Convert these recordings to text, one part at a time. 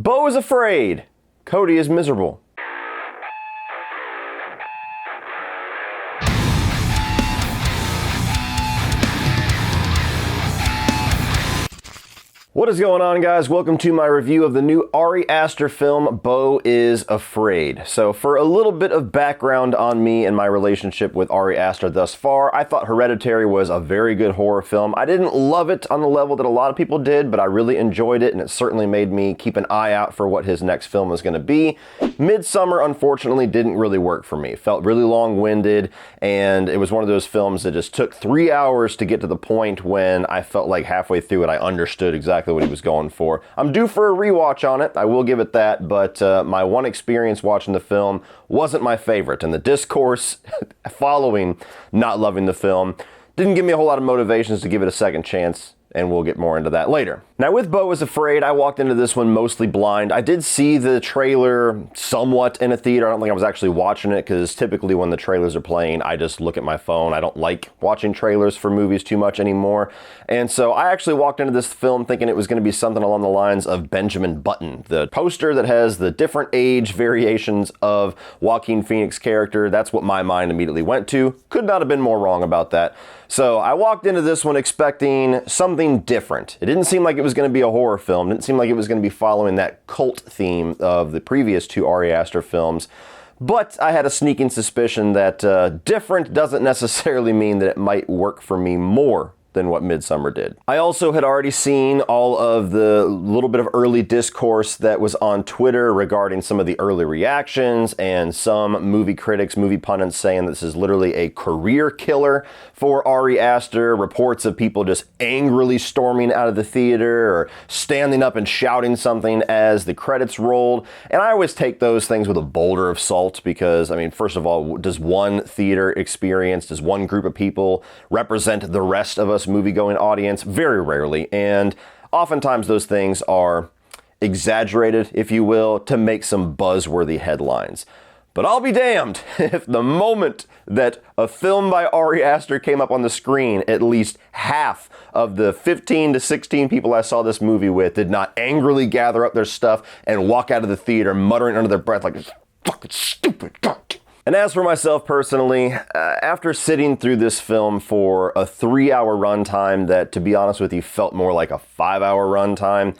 Beau is afraid. Cody is miserable. What is going on, guys? Welcome to my review of the new Ari Aster film, Beau Is Afraid. So for a little bit of background on me and my relationship with Ari Aster thus far, I thought Hereditary was a very good horror film. I didn't love it on the level that a lot of people did, but I really enjoyed it, and it certainly made me keep an eye out for what his next film was going to be. Midsommar, unfortunately, didn't really work for me. It felt really long-winded, and it was one of those films that just took 3 hours to get to the point when I felt like halfway through it I understood exactly what he was going for. I'm due for a rewatch on it, I will give it that, but my one experience watching the film wasn't my favorite, and the discourse following not loving the film didn't give me a whole lot of motivations to give it a second chance, and we'll get more into that later. Now, with Beau Is Afraid, I walked into this one mostly blind. I did see the trailer somewhat in a theater. I don't think I was actually watching it, because typically when the trailers are playing, I just look at my phone. I don't like watching trailers for movies too much anymore. And so I actually walked into this film thinking it was going to be something along the lines of Benjamin Button, the poster that has the different age variations of Joaquin Phoenix's character. That's what my mind immediately went to. Could not have been more wrong about that. So I walked into this one expecting something different. It didn't seem like it was going to be a horror film. It didn't seem like it was going to be following that cult theme of the previous two Ari Aster films. But I had a sneaking suspicion that different doesn't necessarily mean that it might work for me more than what Midsommar did. I also had already seen all of the little bit of early discourse that was on Twitter regarding some of the early reactions, and some movie critics, movie pundits saying this is literally a career killer for Ari Aster, reports of people just angrily storming out of the theater or standing up and shouting something as the credits rolled. And I always take those things with a boulder of salt because, I mean, first of all, does one theater experience, does one group of people represent the rest of us movie-going audience? Very rarely, and oftentimes those things are exaggerated, if you will, to make some buzzworthy headlines. But I'll be damned if the moment that a film by Ari Aster came up on the screen, at least half of the 15 to 16 people I saw this movie with did not angrily gather up their stuff and walk out of the theater muttering under their breath like, "This fucking stupid God." And as for myself personally, after sitting through this film for a 3-hour runtime that, to be honest with you, felt more like a 5-hour runtime,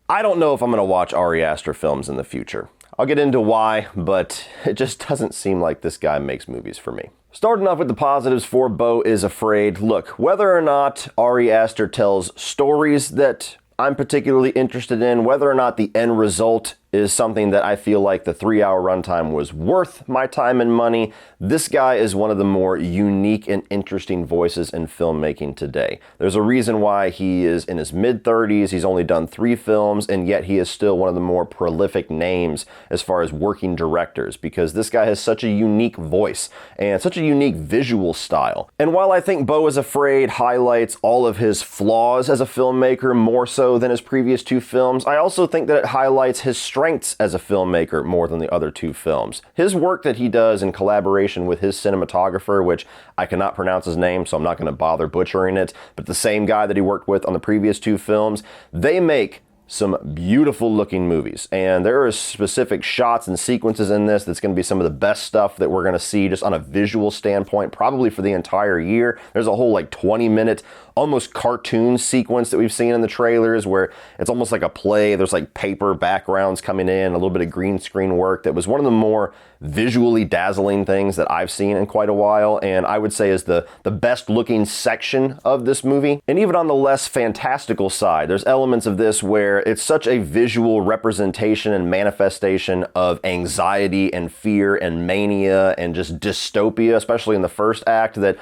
I don't know if I'm going to watch Ari Aster films in the future. I'll get into why, but it just doesn't seem like this guy makes movies for me. Starting off with the positives for Beau Is Afraid. Look, whether or not Ari Aster tells stories that I'm particularly interested in, whether or not the end result is something that I feel like the 3-hour runtime was worth my time and money, this guy is one of the more unique and interesting voices in filmmaking today. There's a reason why he is in his mid-30s, he's only done 3 films, and yet he is still one of the more prolific names as far as working directors, because this guy has such a unique voice and such a unique visual style. And while I think Beau Is Afraid highlights all of his flaws as a filmmaker more so than his previous 2 films, I also think that it highlights his strengths as a filmmaker more than the other 2 films. His work that he does in collaboration with his cinematographer, which I cannot pronounce his name, so I'm not going to bother butchering it, but the same guy that he worked with on the previous 2 films, they make some beautiful looking movies, and there are specific shots and sequences in this that's going to be some of the best stuff that we're going to see just on a visual standpoint, probably for the entire year. There's a whole like 20-minute almost cartoon sequence that we've seen in the trailers where it's almost like a play. There's like paper backgrounds coming in, a little bit of green screen work that was one of the more visually dazzling things that I've seen in quite a while, and I would say is the best looking section of this movie. And even on the less fantastical side, there's elements of this where it's such a visual representation and manifestation of anxiety and fear and mania and just dystopia, especially in the first act, that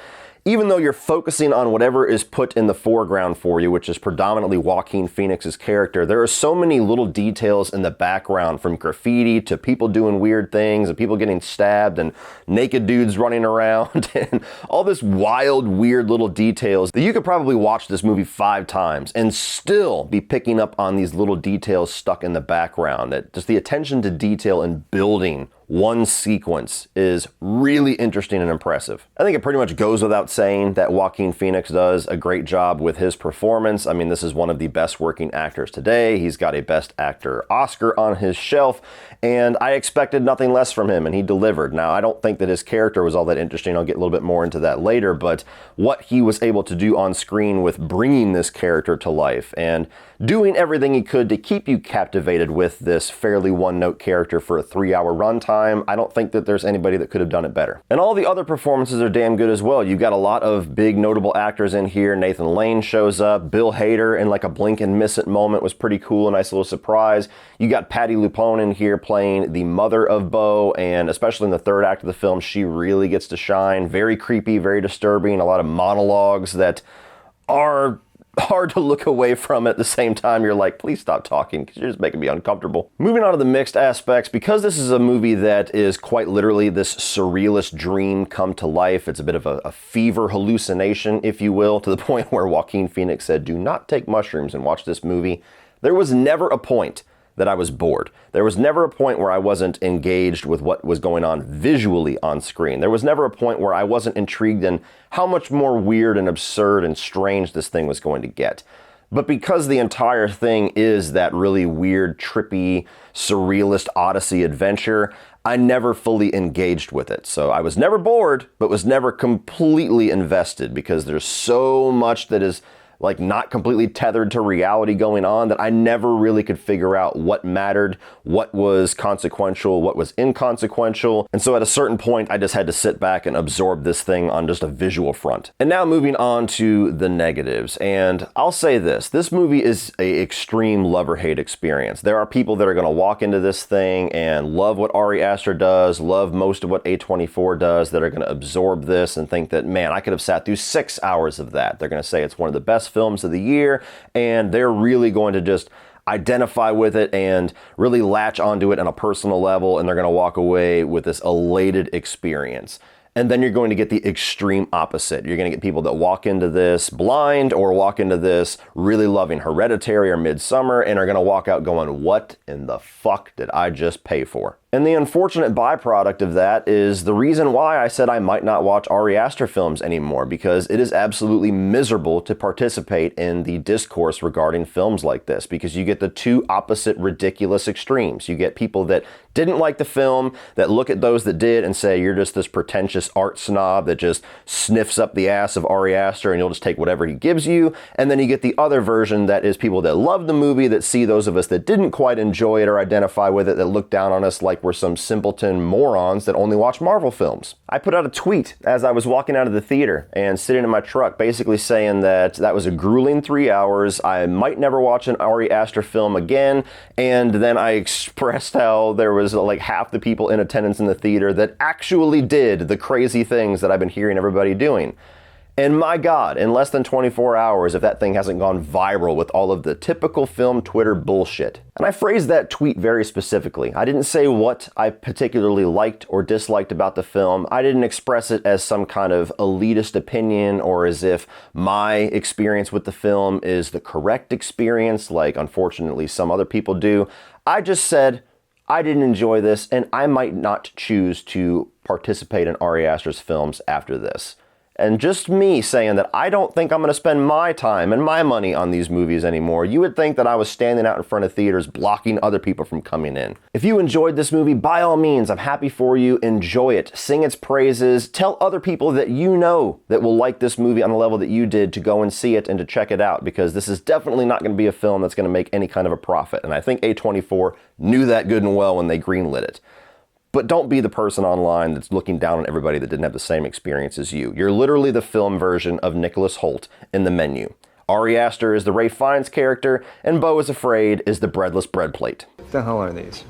even though you're focusing on whatever is put in the foreground for you, which is predominantly Joaquin Phoenix's character, there are so many little details in the background, from graffiti to people doing weird things and people getting stabbed and naked dudes running around and all this wild, weird little details that you could probably watch this movie 5 times and still be picking up on these little details stuck in the background. That just the attention to detail in building one sequence is really interesting and impressive. I think it pretty much goes without saying that Joaquin Phoenix does a great job with his performance. I mean, this is one of the best working actors today. He's got a Best Actor Oscar on his shelf, and I expected nothing less from him, and he delivered. Now, I don't think that his character was all that interesting. I'll get a little bit more into that later, but what he was able to do on screen with bringing this character to life and doing everything he could to keep you captivated with this fairly one-note character for a 3-hour runtime, I don't think that there's anybody that could have done it better. And all the other performances are damn good as well. You've got a lot of big notable actors in here. Nathan Lane shows up. Bill Hader in like a blink and miss it moment was pretty cool, a nice little surprise. You got Patti LuPone in here playing the mother of Beau, and especially in the third act of the film, she really gets to shine. Very creepy, very disturbing, a lot of monologues that are hard to look away from. At the same time, you're like, please stop talking because you're just making me uncomfortable. Moving on to the mixed aspects, because this is a movie that is quite literally this surrealist dream come to life. It's a bit of a fever hallucination, if you will, to the point where Joaquin Phoenix said, do not take mushrooms and watch this movie. There was never a point that I was bored. There was never a point where I wasn't engaged with what was going on visually on screen. There was never a point where I wasn't intrigued in how much more weird and absurd and strange this thing was going to get. But because the entire thing is that really weird, trippy, surrealist odyssey adventure, I never fully engaged with it. So I was never bored, but was never completely invested because there's so much that is like not completely tethered to reality going on that I never really could figure out what mattered, what was consequential, what was inconsequential. And so at a certain point, I just had to sit back and absorb this thing on just a visual front. And now moving on to the negatives. And I'll say this movie is an extreme love-or-hate experience. There are people that are going to walk into this thing and love what Ari Aster does, love most of what A24 does, that are going to absorb this and think that, man, I could have sat through 6 hours of that. They're going to say it's one of the best films of the year, and they're really going to just identify with it and really latch onto it on a personal level, and they're going to walk away with this elated experience. And then you're going to get the extreme opposite. You're going to get people that walk into this blind or walk into this really loving Hereditary or Midsommar and are going to walk out going, what in the fuck did I just pay for? And the unfortunate byproduct of that is the reason why I said I might not watch Ari Aster films anymore, because it is absolutely miserable to participate in the discourse regarding films like this, because you get the two opposite ridiculous extremes. You get people that didn't like the film, that look at those that did and say, you're just this pretentious art snob that just sniffs up the ass of Ari Aster and you'll just take whatever he gives you. And then you get the other version that is people that love the movie, that see those of us that didn't quite enjoy it or identify with it, that look down on us like we're some simpleton morons that only watch Marvel films. I put out a tweet as I was walking out of the theater and sitting in my truck, basically saying that that was a grueling 3 hours. I might never watch an Ari Aster film again. And then I expressed how there was like half the people in attendance in the theater that actually did the crazy things that I've been hearing everybody doing. And my God, in less than 24 hours, if that thing hasn't gone viral with all of the typical film Twitter bullshit. And I phrased that tweet very specifically. I didn't say what I particularly liked or disliked about the film. I didn't express it as some kind of elitist opinion or as if my experience with the film is the correct experience, like unfortunately some other people do. I just said, I didn't enjoy this and I might not choose to participate in Ari Aster's films after this. And just me saying that I don't think I'm going to spend my time and my money on these movies anymore, you would think that I was standing out in front of theaters blocking other people from coming in. If you enjoyed this movie, by all means, I'm happy for you. Enjoy it. Sing its praises. Tell other people that you know that will like this movie on the level that you did to go and see it and to check it out, because this is definitely not going to be a film that's going to make any kind of a profit. And I think A24 knew that good and well when they greenlit it. But don't be the person online that's looking down on everybody that didn't have the same experience as you. You're literally the film version of Nicholas Hoult in The Menu. Ari Aster is the Ralph Fiennes character, and Beau Is Afraid is the breadless bread plate. What the hell are these?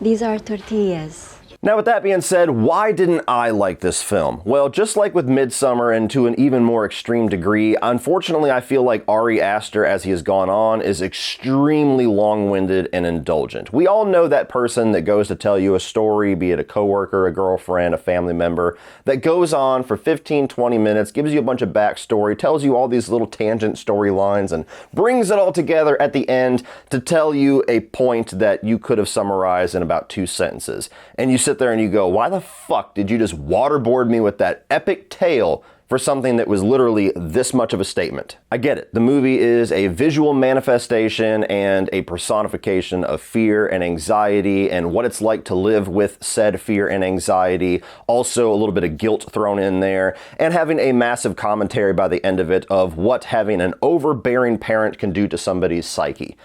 These are tortillas. Now, with that being said, why didn't I like this film? Well, just like with Midsommar and to an even more extreme degree, unfortunately, I feel like Ari Aster, as he has gone on, is extremely long-winded and indulgent. We all know that person that goes to tell you a story, be it a coworker, a girlfriend, a family member, that goes on for 15, 20 minutes, gives you a bunch of backstory, tells you all these little tangent storylines, and brings it all together at the end to tell you a point that you could have summarized in about 2 sentences. And you say, sit there and you go, why the fuck did you just waterboard me with that epic tale for something that was literally this much of a statement? I get it. The movie is a visual manifestation and a personification of fear and anxiety and what it's like to live with said fear and anxiety. Also a little bit of guilt thrown in there, and having a massive commentary by the end of it of what having an overbearing parent can do to somebody's psyche.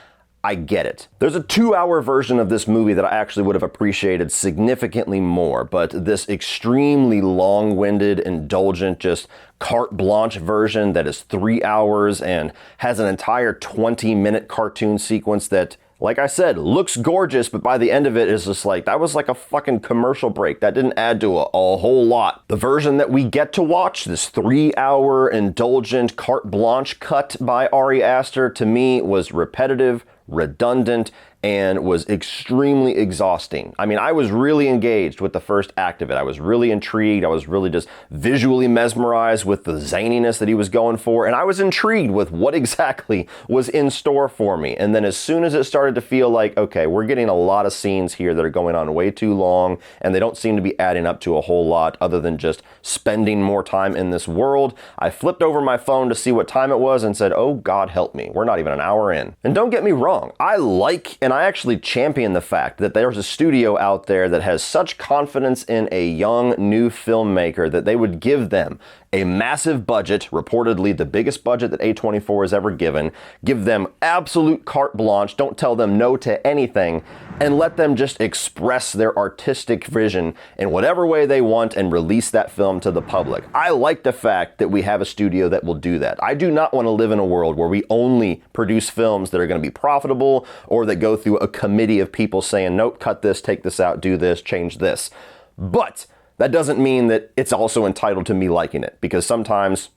I get it. There's a 2-hour version of this movie that I actually would have appreciated significantly more, but this extremely long-winded, indulgent, just carte blanche version that is 3 hours and has an entire 20-minute cartoon sequence that, like I said, looks gorgeous, but by the end of it is just like, that was like a fucking commercial break. That didn't add to a whole lot. The version that we get to watch, this 3-hour indulgent carte blanche cut by Ari Aster, to me was repetitive, redundant, and was extremely exhausting. I mean, I was really engaged with the first act of it. I was really intrigued. I was really just visually mesmerized with the zaniness that he was going for, and I was intrigued with what exactly was in store for me. And then as soon as it started to feel like, okay, we're getting a lot of scenes here that are going on way too long, and they don't seem to be adding up to a whole lot other than just spending more time in this world, I flipped over my phone to see what time it was and said, oh God help me, we're not even an hour in. And don't get me wrong, I like, and I actually champion the fact that there's a studio out there that has such confidence in a young new filmmaker that they would give them a massive budget, reportedly the biggest budget that A24 has ever given, give them absolute carte blanche, don't tell them no to anything, and let them just express their artistic vision in whatever way they want and release that film to the public. I like the fact that we have a studio that will do that. I do not want to live in a world where we only produce films that are going to be profitable or that go through a committee of people saying, nope, cut this, take this out, do this, change this. But that doesn't mean that it's also entitled to me liking it, because sometimes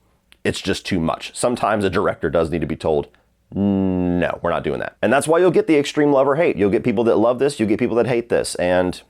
it's just too much. Sometimes a director does need to be told, no, we're not doing that. And that's why you'll get the extreme love or hate. You'll get people that love this, you'll get people that hate this, and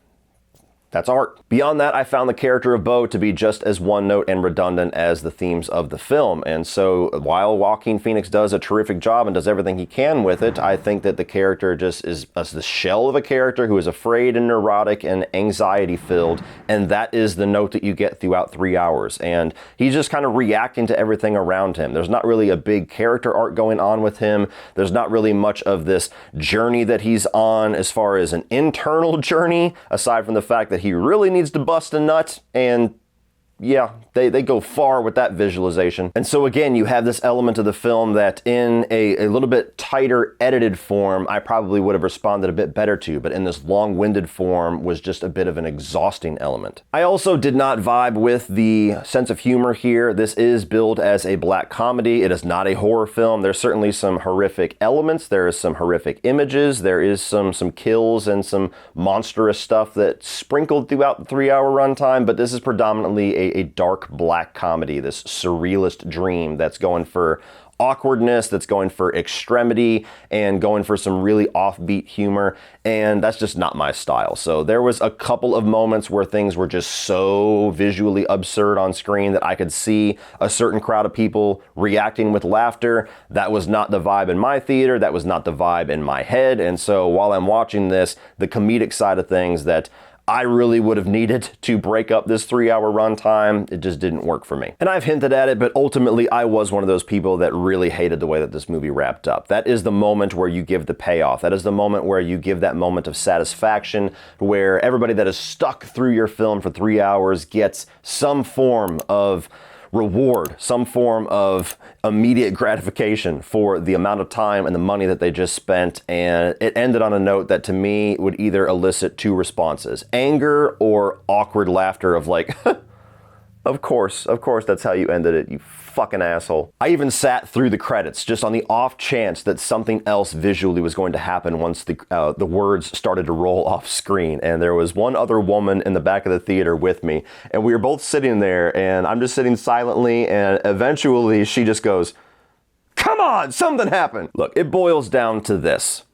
that's art. Beyond that, I found the character of Beau to be just as one-note and redundant as the themes of the film. And so while Joaquin Phoenix does a terrific job and does everything he can with it, I think that the character just is the shell of a character who is afraid and neurotic and anxiety-filled, and that is the note that you get throughout 3 hours. And he's just kind of reacting to everything around him. There's not really a big character arc going on with him. There's not really much of this journey that he's on as far as an internal journey, aside from the fact that he really needs to bust a nut, and yeah, they go far with that visualization. And so again, you have this element of the film that in a little bit tighter edited form, I probably would have responded a bit better to, but in this long-winded form was just a bit of an exhausting element. I also did not vibe with the sense of humor here. This is billed as a black comedy. It is not a horror film. There's certainly some horrific elements. There is some horrific images. There is some kills and some monstrous stuff that's sprinkled throughout the 3-hour runtime, but this is predominantly a dark black comedy, this surrealist dream that's going for awkwardness, that's going for extremity, and going for some really offbeat humor, and that's just not my style. So there was a couple of moments where things were just so visually absurd on screen that I could see a certain crowd of people reacting with laughter. That was not the vibe in my theater, that was not the vibe in my head, and so while I'm watching this, the comedic side of things that I really would have needed to break up this 3-hour runtime, it just didn't work for me. And I've hinted at it, but ultimately I was one of those people that really hated the way that this movie wrapped up. That is the moment where you give the payoff. That is the moment where you give that moment of satisfaction, where everybody that is stuck through your film for 3 hours gets some form of reward, some form of immediate gratification for the amount of time and the money that they just spent. And it ended on a note that to me would either elicit two responses: anger or awkward laughter of like, of course, that's how you ended it, you fucking asshole. I even sat through the credits just on the off chance that something else visually was going to happen once the words started to roll off screen. And there was one other woman in the back of the theater with me, and we were both sitting there, and I'm just sitting silently, and eventually she just goes, "Come on, something happened." Look, it boils down to this.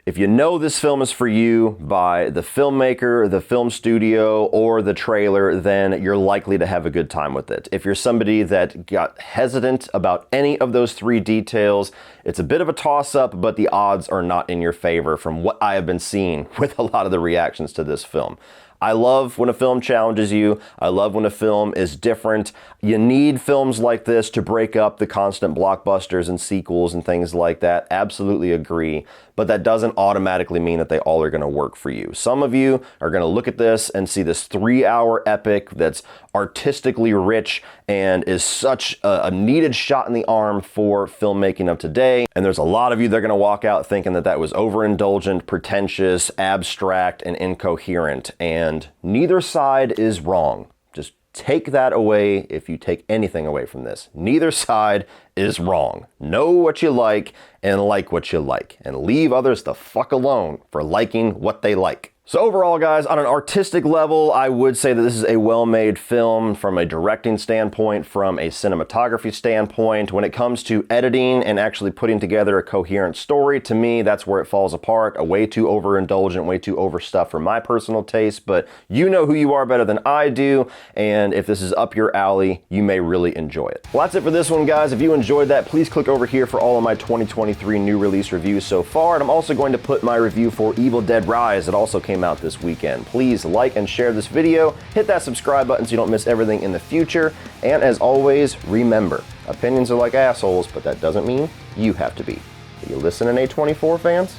If you know this film is for you by the filmmaker, the film studio, or the trailer, then you're likely to have a good time with it. If you're somebody that got hesitant about any of those three details, it's a bit of a toss-up, but the odds are not in your favor from what I have been seeing with a lot of the reactions to this film. I love when a film challenges you. I love when a film is different. You need films like this to break up the constant blockbusters and sequels and things like that. Absolutely agree. But that doesn't automatically mean that they all are going to work for you. Some of you are going to look at this and see this 3-hour epic that's artistically rich and is such a needed shot in the arm for filmmaking of today. And there's a lot of you that are going to walk out thinking that that was overindulgent, pretentious, abstract, and incoherent. And neither side is wrong. Just take that away if you take anything away from this. Neither side is wrong. Know what you like and like what you like. And leave others the fuck alone for liking what they like. So overall, guys, on an artistic level, I would say that this is a well-made film from a directing standpoint, from a cinematography standpoint. When it comes to editing and actually putting together a coherent story, to me, that's where it falls apart. A way too overindulgent, way too overstuffed for my personal taste, but you know who you are better than I do, and if this is up your alley, you may really enjoy it. Well, that's it for this one, guys. If you enjoyed that, please click over here for all of my 2023 new release reviews so far, and I'm also going to put my review for Evil Dead Rise that also came out this weekend. Please like and share this video, hit that subscribe button so you don't miss everything in the future, and as always, remember, opinions are like assholes, but that doesn't mean you have to be. Are you listening, A24 fans?